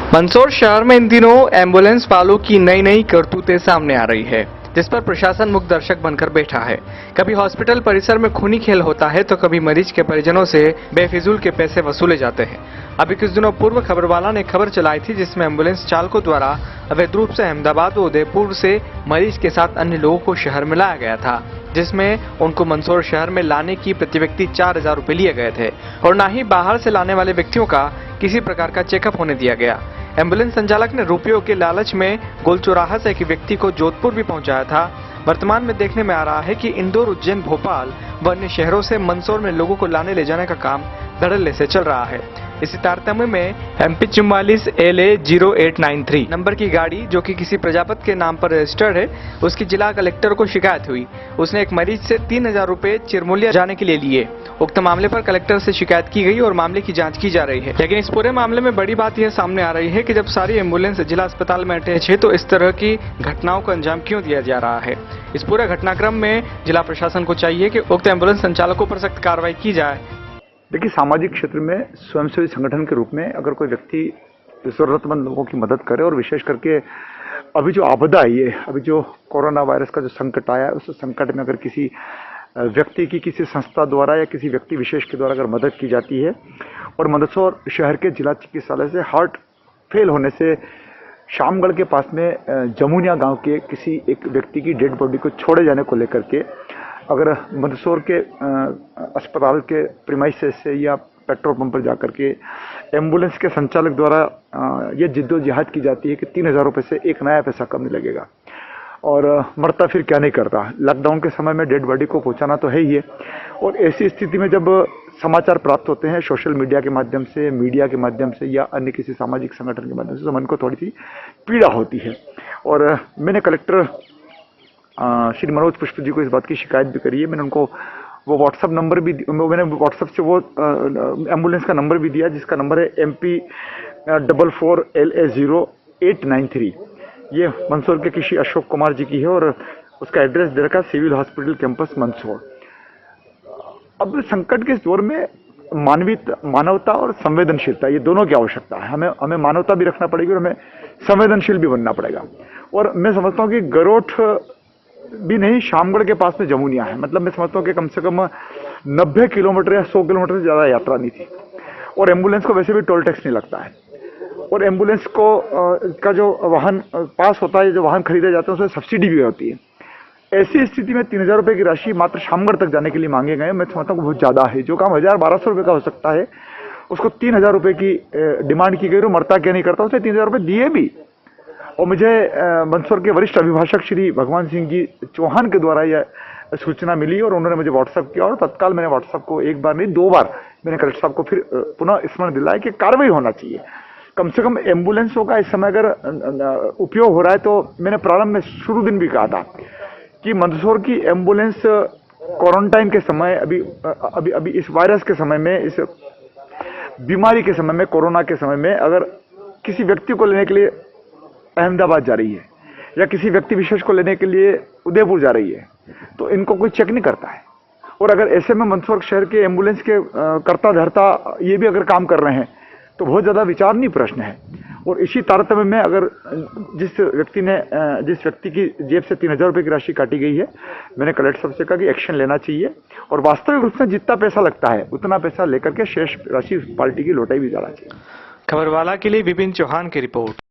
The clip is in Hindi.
मंदसौर शहर में इन दिनों एम्बुलेंस वालों की नई नई करतूतें सामने आ रही है, जिस पर प्रशासन मुख्य दर्शक बनकर बैठा है। कभी हॉस्पिटल परिसर में खूनी खेल होता है तो कभी मरीज के परिजनों से बेफिजूल के पैसे वसूले जाते हैं। अभी कुछ दिनों पूर्व खबरवाला ने खबर चलाई थी, जिसमें एम्बुलेंस चालकों द्वारा अवैध रूप से अहमदाबाद व उदयपुर से मरीज के साथ अन्य लोगों को शहर में लाया गया था, जिसमें उनको मंदसौर शहर में लाने की प्रति व्यक्ति 4,000 रुपए लिए गए थे और न ही बाहर से लाने वाले व्यक्तियों का किसी प्रकार का चेकअप होने दिया गया। एम्बुलेंस संचालक ने रुपयों के लालच में गोलचौराहा से एक व्यक्ति को जोधपुर भी पहुंचाया था। वर्तमान में देखने में आ रहा है कि इंदौर, उज्जैन, भोपाल व अन्य शहरों से मंदसौर में लोगों को लाने ले जाने का काम धड़ल्ले से चल रहा है। इसी तारतम्य में MP 44 LA 0893 नंबर की गाड़ी, जो कि किसी प्रजापत के नाम पर रजिस्टर्ड है, उसकी जिला कलेक्टर को शिकायत हुई। उसने एक मरीज से 3,000 रुपए चिरमूलिया जाने के लिए लिए। उक्त मामले पर कलेक्टर से शिकायत की गई और मामले की जांच की जा रही है। लेकिन इस पूरे मामले में बड़ी बात यह सामने आ रही है कि जब सारी एम्बुलेंस जिला अस्पताल में अटैच है तो इस तरह की घटनाओं को अंजाम क्यों दिया जा रहा है। इस पूरे घटनाक्रम में जिला प्रशासन को चाहिए कि उक्त एम्बुलेंस संचालकों पर सख्त कार्रवाई की जाए। देखिए, सामाजिक क्षेत्र में स्वयंसेवी संगठन के रूप में अगर कोई व्यक्ति जरूरतमंद लोगों की मदद करे, और विशेष करके अभी जो आपदा आई है, अभी जो कोरोना वायरस का जो संकट आया है, उस संकट में अगर किसी व्यक्ति की किसी संस्था द्वारा या किसी व्यक्ति विशेष के द्वारा अगर मदद की जाती है, और मंदसौर शहर के जिला चिकित्सालय से हार्ट फेल होने से शामगढ़ के पास में जमुनिया गांव के किसी एक व्यक्ति की डेड बॉडी को छोड़े जाने को लेकर के अगर मंदसौर के अस्पताल के प्रीमाइसेस से या पेट्रोल पंप पर जाकर के एम्बुलेंस के संचालक द्वारा ये जिद्दोजहद की जाती है कि 3,000 रुपये से एक नया पैसा कम नहीं लगेगा, और मरता फिर क्या नहीं करता। लॉकडाउन के समय में डेड बॉडी को पहुंचाना तो है ही है, और ऐसी स्थिति में जब समाचार प्राप्त होते हैं सोशल मीडिया के माध्यम से, मीडिया के माध्यम से या अन्य किसी सामाजिक संगठन के माध्यम से, तो मन को थोड़ी सी पीड़ा होती है। और मैंने कलेक्टर श्री मनोज पुष्प जी को इस बात की शिकायत भी करी है। मैंने उनको वो व्हाट्सअप नंबर भी, मैंने व्हाट्सअप से वो एम्बुलेंस का नंबर भी दिया, जिसका नंबर है MP 44 LA 0893। ये मंदसौर के किसी अशोक कुमार जी की है, और उसका एड्रेस दे रखा सिविल हॉस्पिटल कैंपस मंदसौर। अब संकट के इस दौर में मानवता और संवेदनशीलता, ये दोनों की आवश्यकता है। हमें मानवता भी रखना पड़ेगी और हमें संवेदनशील भी बनना पड़ेगा। और मैं समझता हूँ कि गरोठ भी नहीं, शामगढ़ के पास में जमुनिया है, मतलब मैं समझता हूँ कि कम से कम 90 किलोमीटर या 100 किलोमीटर से ज़्यादा यात्रा नहीं थी, और एम्बुलेंस को वैसे भी टोल टैक्स नहीं लगता है, और एम्बुलेंस को का जो वाहन पास होता है, जो वाहन खरीदे जाते हैं, उसमें सब्सिडी भी होती है। ऐसी स्थिति में 3,000 रुपये की राशि मात्र शामगढ़ तक जाने के लिए मांगे गए, मैं समझता हूँ बहुत ज़्यादा है। जो काम 1,000-1,200 रुपये का हो सकता है, उसको 3,000 रुपये की डिमांड की गई, और मरता क्या नहीं करता, उसने 3,000 रुपये दिए भी। और मुझे मंदसौर के वरिष्ठ अभिभाषक श्री भगवान सिंह जी चौहान के द्वारा यह सूचना मिली, और उन्होंने मुझे व्हाट्सअप किया, और तत्काल मैंने व्हाट्सअप को एक बार नहीं 2 बार मैंने कलेक्टर साहब को फिर पुनः स्मरण दिलाया कि कार्रवाई होना चाहिए। कम से कम एम्बुलेंसों का इस समय अगर उपयोग हो रहा है, तो मैंने प्रारंभ में शुरू दिन भी कहा था कि मंदसौर की एम्बुलेंस क्वारंटाइन के समय, अभी इस वायरस के समय में, इस बीमारी के समय में, कोरोना के समय में, अगर किसी व्यक्ति को लेने के लिए अहमदाबाद जा रही है या किसी व्यक्ति विशेष को लेने के लिए उदयपुर जा रही है, तो इनको कोई चेक नहीं करता है। और अगर ऐसे में मंदसौर शहर के एम्बुलेंस के कर्ता धर्ता ये भी अगर काम कर रहे हैं, तो बहुत ज़्यादा विचारणीय प्रश्न है। और इसी तारतम्य में अगर जिस व्यक्ति की जेब से 3,000 रुपये की राशि काटी गई है, मैंने कलेक्टर साहब से कहा कि एक्शन लेना चाहिए, और वास्तविक रूप से जितना पैसा लगता है उतना पैसा लेकर के शेष राशि पार्टी की लौटाई भी जाना चाहिए। खबरवाला के लिए विपिन चौहान की रिपोर्ट।